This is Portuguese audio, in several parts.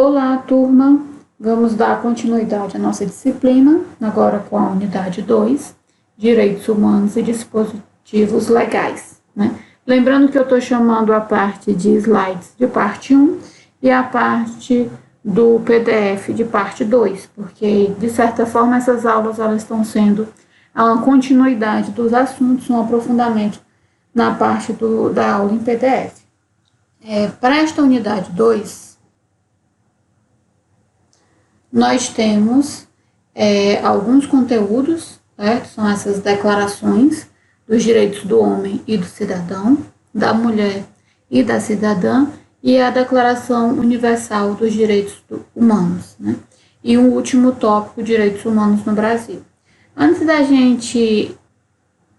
Olá, turma! Vamos dar continuidade à nossa disciplina, agora com a unidade 2, Direitos Humanos e Dispositivos Legais, né? Lembrando que eu estou chamando a parte de slides de parte 1 e a parte do PDF de parte 2, porque, de certa forma, essas aulas elas estão sendo a continuidade dos assuntos, um aprofundamento na parte da aula em PDF. Para esta unidade 2, nós temos alguns conteúdos, certo? São essas declarações dos direitos do homem e do cidadão, da mulher e da cidadã, e a Declaração Universal dos Direitos Humanos, né? E o último tópico, Direitos Humanos no Brasil. Antes da gente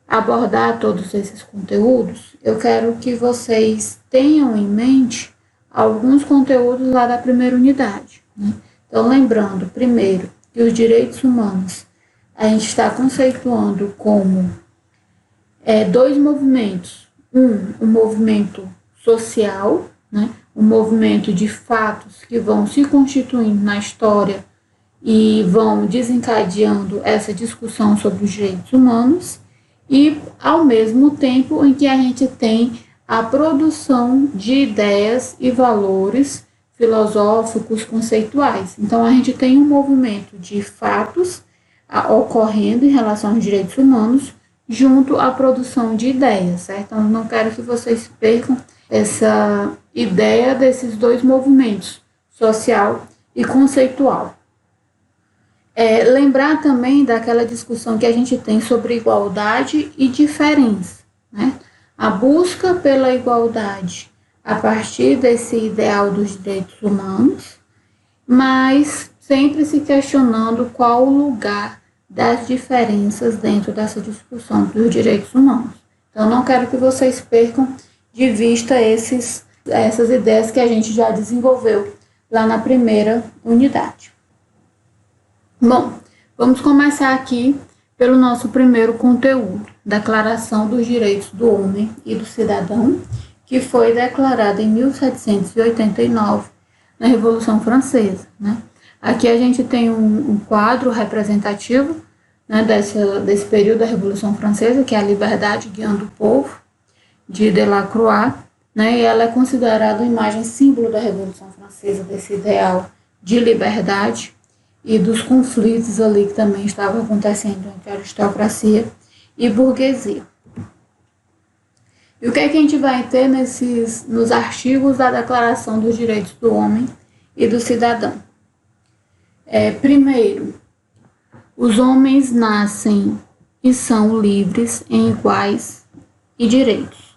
abordar todos esses conteúdos, eu quero que vocês tenham em mente alguns conteúdos lá da primeira unidade, né? Então, lembrando, primeiro, que os direitos humanos a gente está conceituando como dois movimentos. Um movimento social, né? Um movimento de fatos que vão se constituindo na história e vão desencadeando essa discussão sobre os direitos humanos, e ao mesmo tempo em que a gente tem a produção de ideias e valores filosóficos, conceituais. Então, a gente tem um movimento de fatos ocorrendo em relação aos direitos humanos, junto à produção de ideias, certo? Então, não quero que vocês percam essa ideia desses dois movimentos, social e conceitual. Lembrar também daquela discussão que a gente tem sobre igualdade e diferença, né? A busca pela igualdade a partir desse ideal dos direitos humanos, mas sempre se questionando qual o lugar das diferenças dentro dessa discussão dos direitos humanos. Então, não quero que vocês percam de vista essas ideias que a gente já desenvolveu lá na primeira unidade. Bom, vamos começar aqui pelo nosso primeiro conteúdo, Declaração dos Direitos do Homem e do Cidadão, que foi declarada em 1789, na Revolução Francesa, né? Aqui a gente tem um quadro representativo, né, desse período da Revolução Francesa, que é a Liberdade Guiando o Povo, de Delacroix, né? E ela é considerada uma imagem símbolo da Revolução Francesa, desse ideal de liberdade e dos conflitos ali que também estavam acontecendo entre aristocracia e burguesia. E o que é que a gente vai ter nos artigos da Declaração dos Direitos do Homem e do Cidadão? Primeiro, os homens nascem e são livres em iguais e direitos.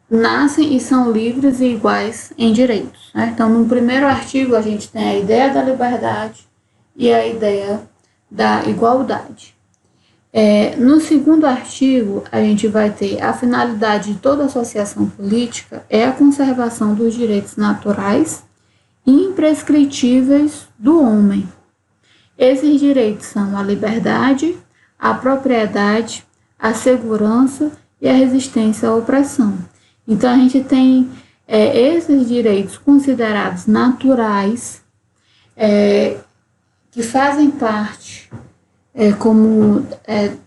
Nascem e são livres e iguais em direitos, né? Então, no primeiro artigo, a gente tem a ideia da liberdade e a ideia da igualdade. No segundo artigo, a gente vai ter a finalidade de toda associação política é a conservação dos direitos naturais e imprescritíveis do homem. Esses direitos são a liberdade, a propriedade, a segurança e a resistência à opressão. Então, a gente tem esses direitos considerados naturais, que fazem parte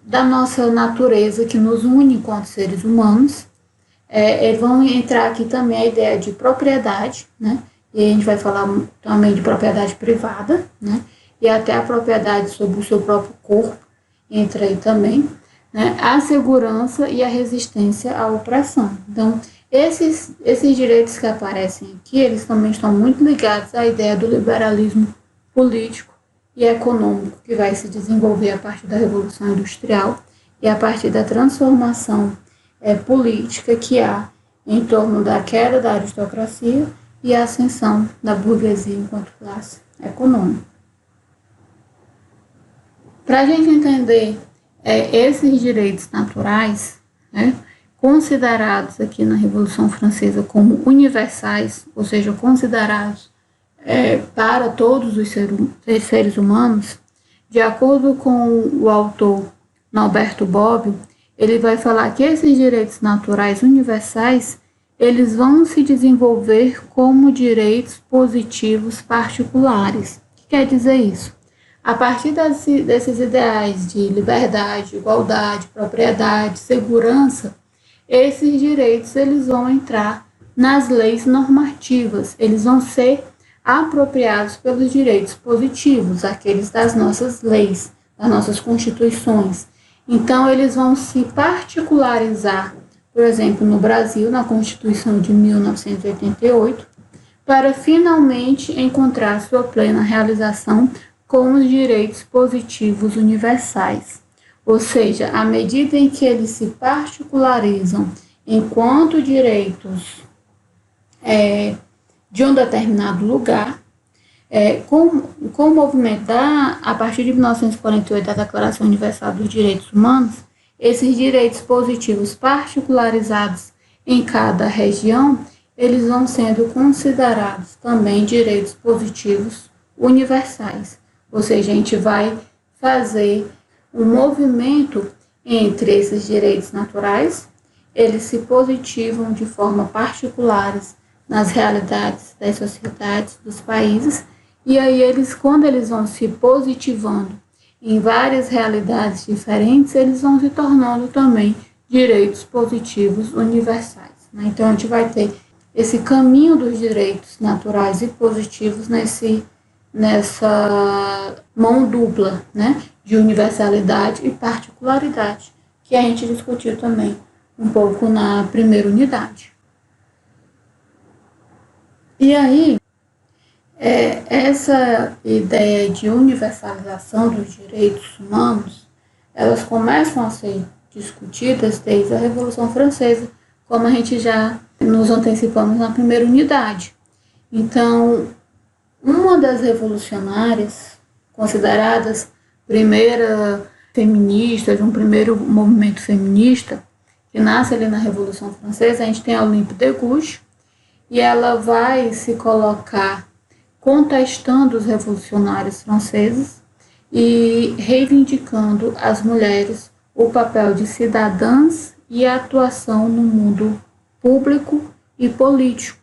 da nossa natureza, que nos une enquanto seres humanos. Vão entrar aqui também a ideia de propriedade, né? E a gente vai falar também de propriedade privada, né? E até a propriedade sobre o seu próprio corpo entra aí também, né? A segurança e a resistência à opressão. Então, esses direitos que aparecem aqui, eles também estão muito ligados à ideia do liberalismo político e econômico que vai se desenvolver a partir da Revolução Industrial e a partir da transformação política que há em torno da queda da aristocracia e a ascensão da burguesia enquanto classe econômica. Para a gente entender esses direitos naturais, né, considerados aqui na Revolução Francesa como universais, ou seja, considerados para todos os seres humanos, de acordo com o autor Norberto Bobbio, ele vai falar que esses direitos naturais universais eles vão se desenvolver como direitos positivos particulares. O que quer dizer isso? A partir desses ideais de liberdade, igualdade, propriedade, segurança, esses direitos eles vão entrar nas leis normativas, eles vão ser apropriados pelos direitos positivos, aqueles das nossas leis, das nossas constituições. Então, eles vão se particularizar, por exemplo, no Brasil, na Constituição de 1988, para finalmente encontrar sua plena realização com os direitos positivos universais. Ou seja, à medida em que eles se particularizam enquanto direitos de um determinado lugar, com o movimento a partir de 1948, da Declaração Universal dos Direitos Humanos, esses direitos positivos particularizados em cada região, eles vão sendo considerados também direitos positivos universais. Ou seja, a gente vai fazer um movimento entre esses direitos naturais, eles se positivam de forma particulares nas realidades das sociedades, dos países, e aí quando eles vão se positivando em várias realidades diferentes, eles vão se tornando também direitos positivos universais, né? Então, a gente vai ter esse caminho dos direitos naturais e positivos nessa mão dupla, né, de universalidade e particularidade, que a gente discutiu também um pouco na primeira unidade. E aí, essa ideia de universalização dos direitos humanos, elas começam a ser discutidas desde a Revolução Francesa, como a gente já nos antecipamos na primeira unidade. Então, uma das revolucionárias, consideradas primeira feminista, de um primeiro movimento feminista, que nasce ali na Revolução Francesa, a gente tem a Olympe de Gouges, e ela vai se colocar contestando os revolucionários franceses e reivindicando às mulheres o papel de cidadãs e a atuação no mundo público e político,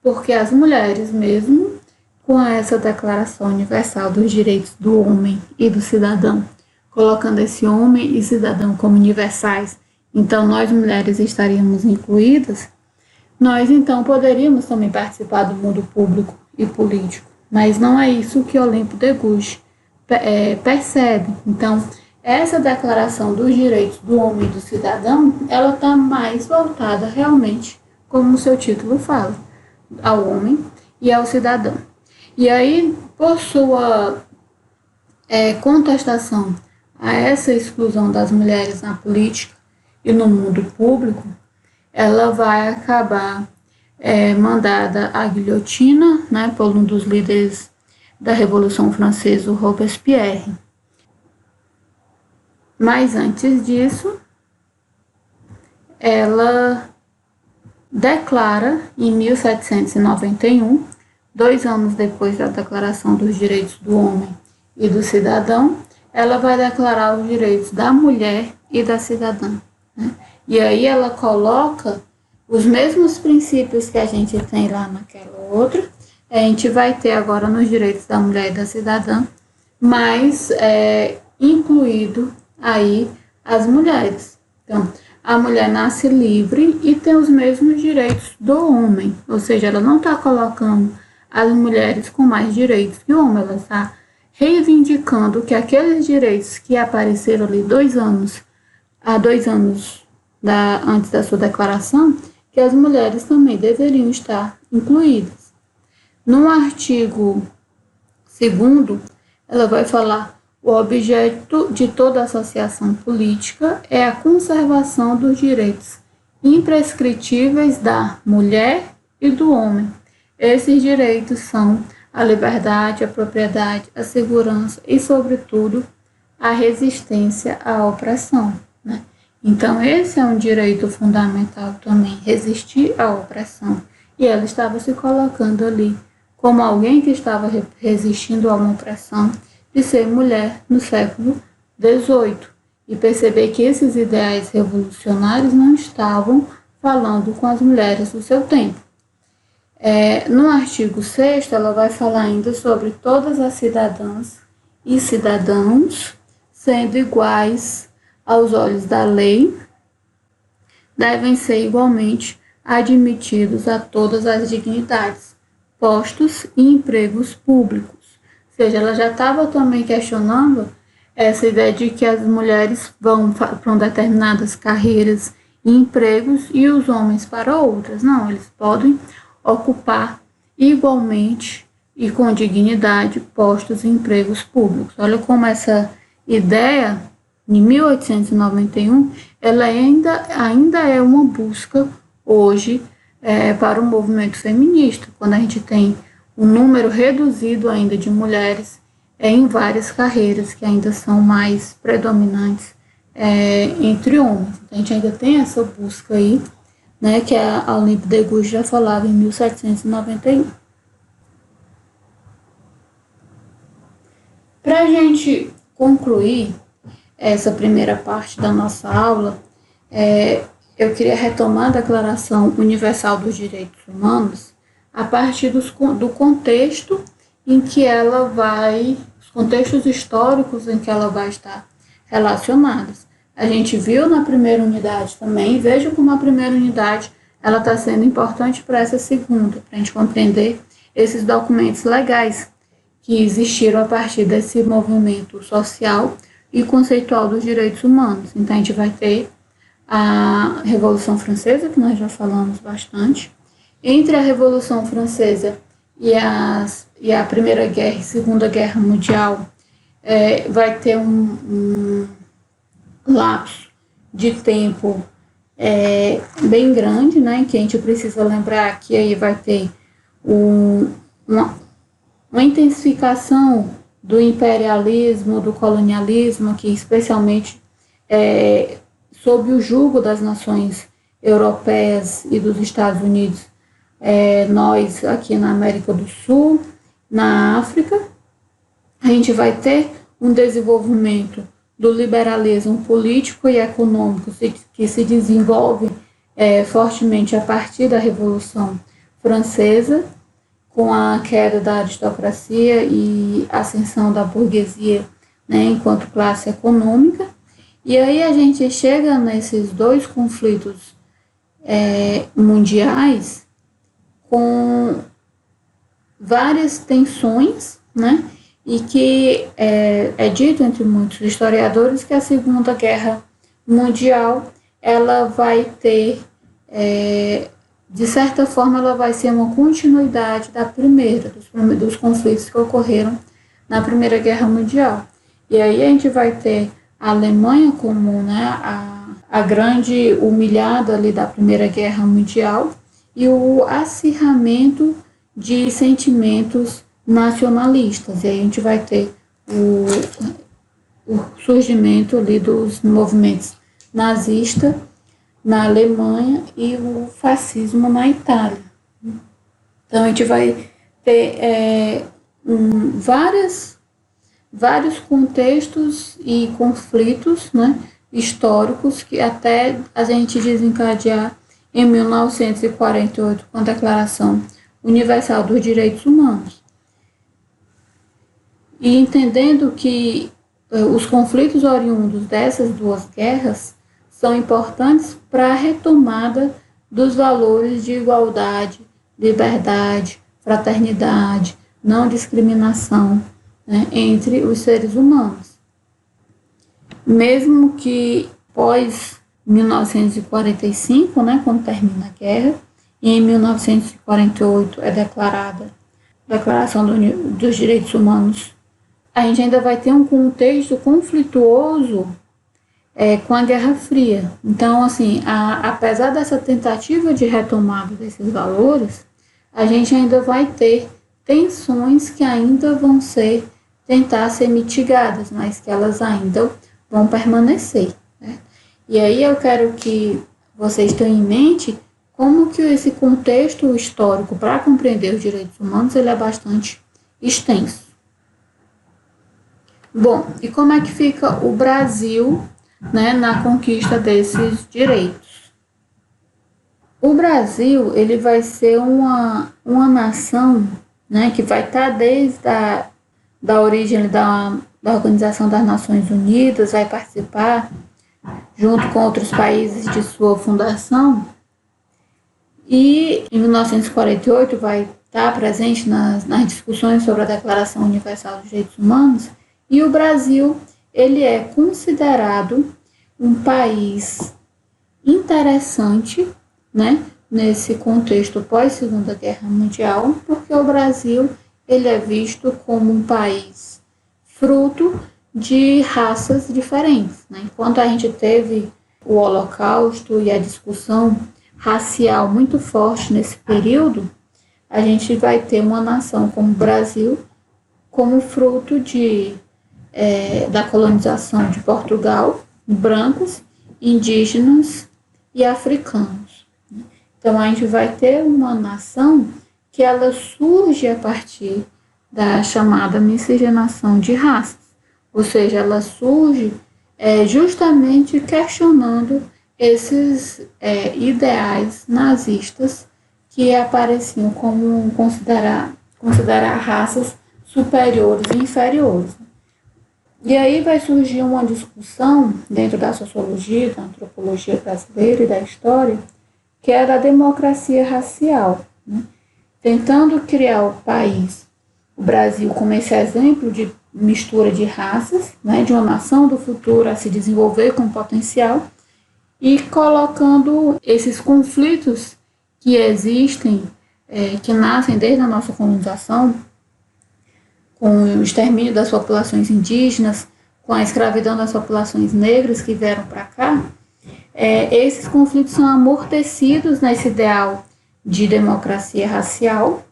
porque as mulheres, mesmo com essa Declaração Universal dos Direitos do Homem e do Cidadão, colocando esse homem e cidadão como universais, então nós mulheres estaríamos incluídas, nós então poderíamos também participar do mundo público e político, mas não é isso que Olympe de Gouges percebe. Então, essa Declaração dos Direitos do Homem e do Cidadão, ela está mais voltada realmente, como o seu título fala, ao homem e ao cidadão. E aí, por sua contestação a essa exclusão das mulheres na política e no mundo público, ela vai acabar mandada à guilhotina, né, por um dos líderes da Revolução Francesa, o Robespierre. Mas antes disso, ela declara, em 1791, 2 anos depois da Declaração dos Direitos do Homem e do Cidadão, ela vai declarar os direitos da mulher e da cidadã, né? E aí ela coloca os mesmos princípios que a gente tem lá naquela outra, a gente vai ter agora nos direitos da mulher e da cidadã, mas incluído aí as mulheres. Então, a mulher nasce livre e tem os mesmos direitos do homem, ou seja, ela não está colocando as mulheres com mais direitos que o homem, ela está reivindicando que aqueles direitos que apareceram ali há 2 anos antes da sua declaração, que as mulheres também deveriam estar incluídas. No artigo 2º, ela vai falar: o objeto de toda associação política é a conservação dos direitos imprescritíveis da mulher e do homem. Esses direitos são a liberdade, a propriedade, a segurança e, sobretudo, a resistência à opressão, né? Então, esse é um direito fundamental também, resistir à opressão. E ela estava se colocando ali como alguém que estava resistindo a uma opressão de ser mulher no século XVIII. E perceber que esses ideais revolucionários não estavam falando com as mulheres do seu tempo. No artigo 6º, ela vai falar ainda sobre todas as cidadãs e cidadãos sendo iguais aos olhos da lei, devem ser igualmente admitidos a todas as dignidades, postos e empregos públicos. Ou seja, ela já estava também questionando essa ideia de que as mulheres vão para determinadas carreiras e empregos e os homens para outras. Não, eles podem ocupar igualmente e com dignidade postos e empregos públicos. Olha como essa ideia, em 1891, ela ainda é uma busca hoje para o movimento feminista, quando a gente tem um número reduzido ainda de mulheres em várias carreiras que ainda são mais predominantes entre homens. Então, a gente ainda tem essa busca aí, né, que a Olympe de Gouges já falava em 1791. Para a gente concluir essa primeira parte da nossa aula, eu queria retomar a Declaração Universal dos Direitos Humanos a partir do contexto em que ela vai, os contextos históricos em que ela vai estar relacionada. A gente viu na primeira unidade também, veja como a primeira unidade ela está sendo importante para essa segunda, para a gente compreender esses documentos legais que existiram a partir desse movimento social e conceitual dos direitos humanos. Então, a gente vai ter a Revolução Francesa, que nós já falamos bastante. Entre a Revolução Francesa e a Primeira Guerra e Segunda Guerra Mundial, vai ter um lapso de tempo bem grande, né, em que a gente precisa lembrar que aí vai ter uma intensificação do imperialismo, do colonialismo, que especialmente sob o jugo das nações europeias e dos Estados Unidos, nós aqui na América do Sul, na África, a gente vai ter um desenvolvimento do liberalismo político e econômico que se desenvolve fortemente a partir da Revolução Francesa, com a queda da aristocracia e ascensão da burguesia, né, enquanto classe econômica. E aí a gente chega nesses dois conflitos mundiais com várias tensões, né, e que é dito entre muitos historiadores que a Segunda Guerra Mundial ela vai ter, de certa forma, ela vai ser uma continuidade da primeira, dos conflitos que ocorreram na Primeira Guerra Mundial. E aí a gente vai ter a Alemanha como, né, a grande humilhada ali da Primeira Guerra Mundial e o acirramento de sentimentos nacionalistas. E aí a gente vai ter o surgimento ali dos movimentos nazistas na Alemanha e o fascismo na Itália. Então a gente vai ter vários contextos e conflitos, né, históricos que até a gente desencadear em 1948 com a Declaração Universal dos Direitos Humanos. E entendendo que os conflitos oriundos dessas duas guerras são importantes para a retomada dos valores de igualdade, liberdade, fraternidade, não discriminação, né, entre os seres humanos. Mesmo que pós 1945, né, quando termina a guerra, e em 1948 é declarada a Declaração dos Direitos Humanos, a gente ainda vai ter um contexto conflituoso com a Guerra Fria. Então, assim, apesar dessa tentativa de retomada desses valores, a gente ainda vai ter tensões que ainda vão tentar ser mitigadas, mas que elas ainda vão permanecer, né? E aí eu quero que vocês tenham em mente como que esse contexto histórico para compreender os direitos humanos ele é bastante extenso. Bom, e como é que fica o Brasil, né, na conquista desses direitos? O Brasil, ele vai ser uma nação, né, que vai estar desde da origem da Organização das Nações Unidas, vai participar junto com outros países de sua fundação, e em 1948 vai estar presente nas discussões sobre a Declaração Universal dos Direitos Humanos, e o Brasil, ele é considerado um país interessante, né, nesse contexto pós-Segunda Guerra Mundial, porque o Brasil, ele é visto como um país fruto de raças diferentes, né? Enquanto a gente teve o Holocausto e a discussão racial muito forte nesse período, a gente vai ter uma nação como o Brasil como fruto da colonização de Portugal, brancos, indígenas e africanos. Então, a gente vai ter uma nação que ela surge a partir da chamada miscigenação de raças, ou seja, ela surge justamente questionando esses ideais nazistas que apareciam como considerar raças superiores e inferiores. E aí vai surgir uma discussão dentro da sociologia, da antropologia brasileira e da história, que é a da democracia racial, né? Tentando criar o país, o Brasil, como esse exemplo de mistura de raças, né, de uma nação do futuro a se desenvolver com potencial, e colocando esses conflitos que existem, que nascem desde a nossa colonização, com o extermínio das populações indígenas, com a escravidão das populações negras que vieram para cá, esses conflitos são amortecidos nesse ideal de democracia racial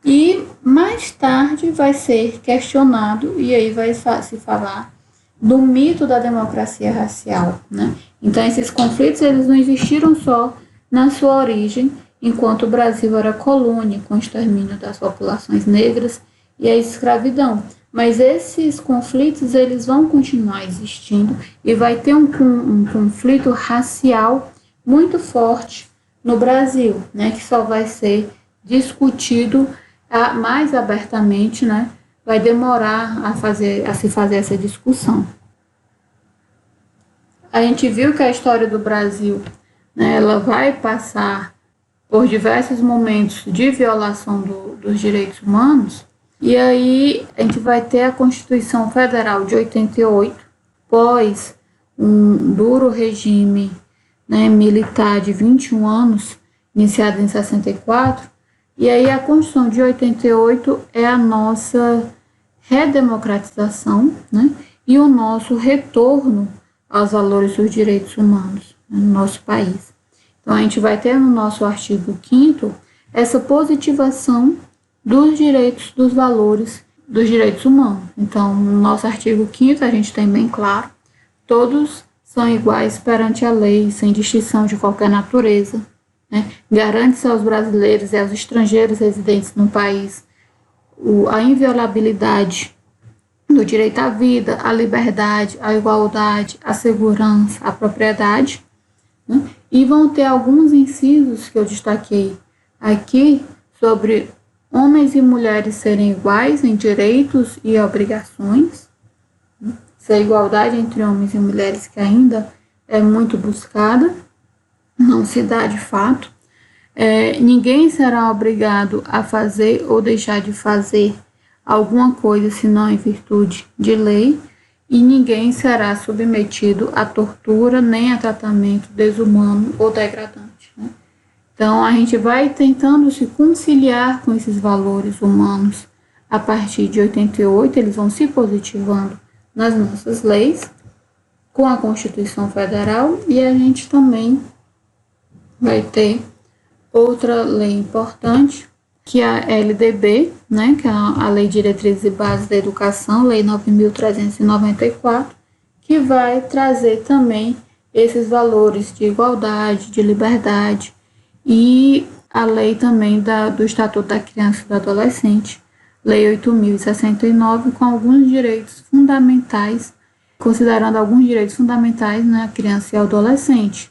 e mais tarde vai ser questionado e aí vai se falar do mito da democracia racial, né? Então esses conflitos eles não existiram só na sua origem, enquanto o Brasil era colônia com o extermínio das populações negras e a escravidão. Mas esses conflitos eles vão continuar existindo e vai ter um conflito racial muito forte no Brasil, né, que só vai ser discutido mais abertamente, né, vai demorar a se fazer essa discussão. A gente viu que a história do Brasil, né, ela vai passar por diversos momentos de violação dos direitos humanos. E aí a gente vai ter a Constituição Federal de 88, pós um duro regime, né, militar de 21 anos, iniciado em 64, e aí a Constituição de 88 é a nossa redemocratização, né, e o nosso retorno aos valores dos direitos humanos, né, no nosso país. Então a gente vai ter no nosso artigo 5º essa positivação dos direitos, dos valores dos direitos humanos. Então, no nosso artigo 5º, a gente tem bem claro, todos são iguais perante a lei, sem distinção de qualquer natureza, né? Garante-se aos brasileiros e aos estrangeiros residentes no país a inviolabilidade do direito à vida, à liberdade, à igualdade, à segurança, à propriedade, né? E vão ter alguns incisos que eu destaquei aqui sobre homens e mulheres serem iguais em direitos e obrigações, essa igualdade entre homens e mulheres que ainda é muito buscada, não se dá de fato. Ninguém será obrigado a fazer ou deixar de fazer alguma coisa senão em virtude de lei, e ninguém será submetido a tortura nem a tratamento desumano ou degradante, né? Então, a gente vai tentando se conciliar com esses valores humanos a partir de 88, eles vão se positivando nas nossas leis, com a Constituição Federal, e a gente também vai ter outra lei importante, que é a LDB, né, que é a Lei de Diretrizes e Bases da Educação, Lei 9.394, que vai trazer também esses valores de igualdade, de liberdade, e a lei também do Estatuto da Criança e do Adolescente, Lei 8.069, com alguns direitos fundamentais, considerando alguns direitos fundamentais, né, a criança e ao adolescente.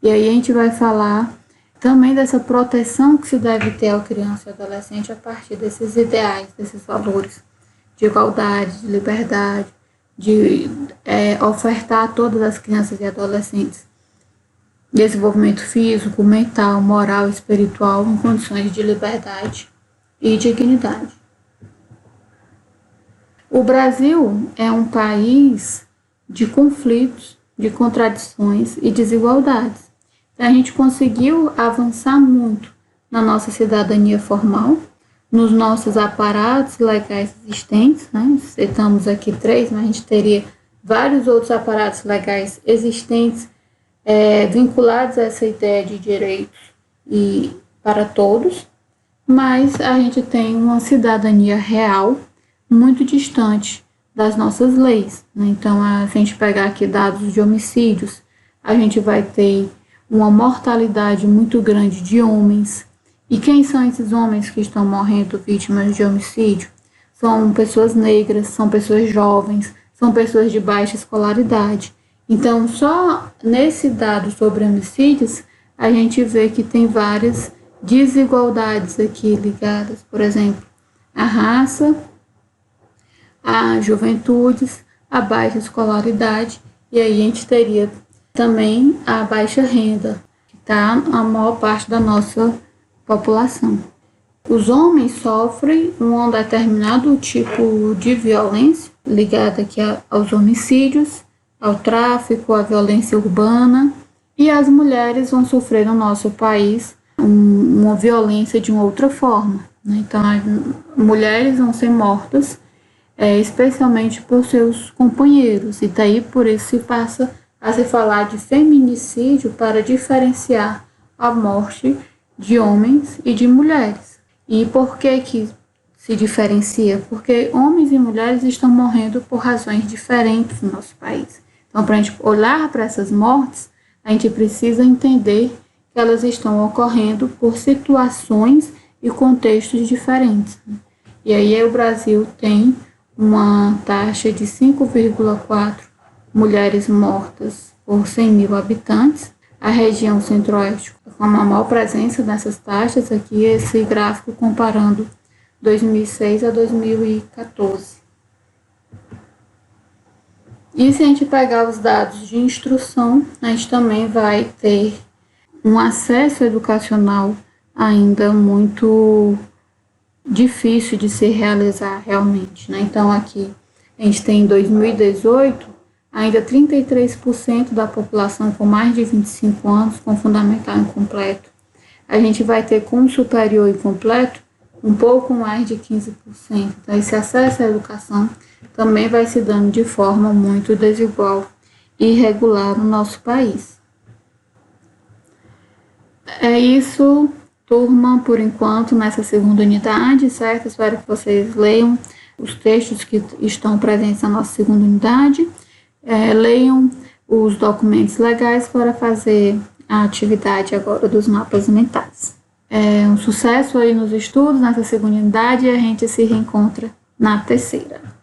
E aí a gente vai falar também dessa proteção que se deve ter ao criança e adolescente a partir desses ideais, desses valores de igualdade, de liberdade, de ofertar a todas as crianças e adolescentes desenvolvimento físico, mental, moral e espiritual em condições de liberdade e dignidade. O Brasil é um país de conflitos, de contradições e desigualdades. A gente conseguiu avançar muito na nossa cidadania formal, nos nossos aparatos legais existentes, né? Citamos aqui 3, mas a gente teria vários outros aparatos legais existentes vinculados a essa ideia de direitos e para todos, mas a gente tem uma cidadania real muito distante das nossas leis, né? Então, a gente pegar aqui dados de homicídios, a gente vai ter uma mortalidade muito grande de homens. E quem são esses homens que estão morrendo vítimas de homicídio? São pessoas negras, são pessoas jovens, são pessoas de baixa escolaridade. Então, só nesse dado sobre homicídios, a gente vê que tem várias desigualdades aqui ligadas, por exemplo, à raça, a juventudes, a baixa escolaridade, e aí a gente teria também a baixa renda, que está a maior parte da nossa população. Os homens sofrem um determinado tipo de violência, ligada aqui aos homicídios, ao tráfico, à violência urbana, e as mulheres vão sofrer no nosso país uma violência de uma outra forma, né? Então, as mulheres vão ser mortas especialmente por seus companheiros, e daí por isso se passa a se falar de feminicídio para diferenciar a morte de homens e de mulheres. E por que se diferencia? Porque homens e mulheres estão morrendo por razões diferentes no nosso país. Então, para a gente olhar para essas mortes, a gente precisa entender que elas estão ocorrendo por situações e contextos diferentes. E aí o Brasil tem uma taxa de 5,4 mulheres mortas por 100 mil habitantes. A região centro-oeste com a maior presença nessas taxas, aqui esse gráfico comparando 2006 a 2014. E se a gente pegar os dados de instrução, a gente também vai ter um acesso educacional ainda muito difícil de se realizar realmente, né? Então, aqui a gente tem em 2018 ainda 33% da população com mais de 25 anos com fundamental incompleto. A gente vai ter com superior incompleto um pouco mais de 15%. Então, esse acesso à educação também vai se dando de forma muito desigual e irregular no nosso país. É isso, turma, por enquanto, nessa segunda unidade, certo? Espero que vocês leiam os textos que estão presentes na nossa segunda unidade, leiam os documentos legais para fazer a atividade agora dos mapas mentais. Um sucesso aí nos estudos nessa segunda unidade e a gente se reencontra na terceira.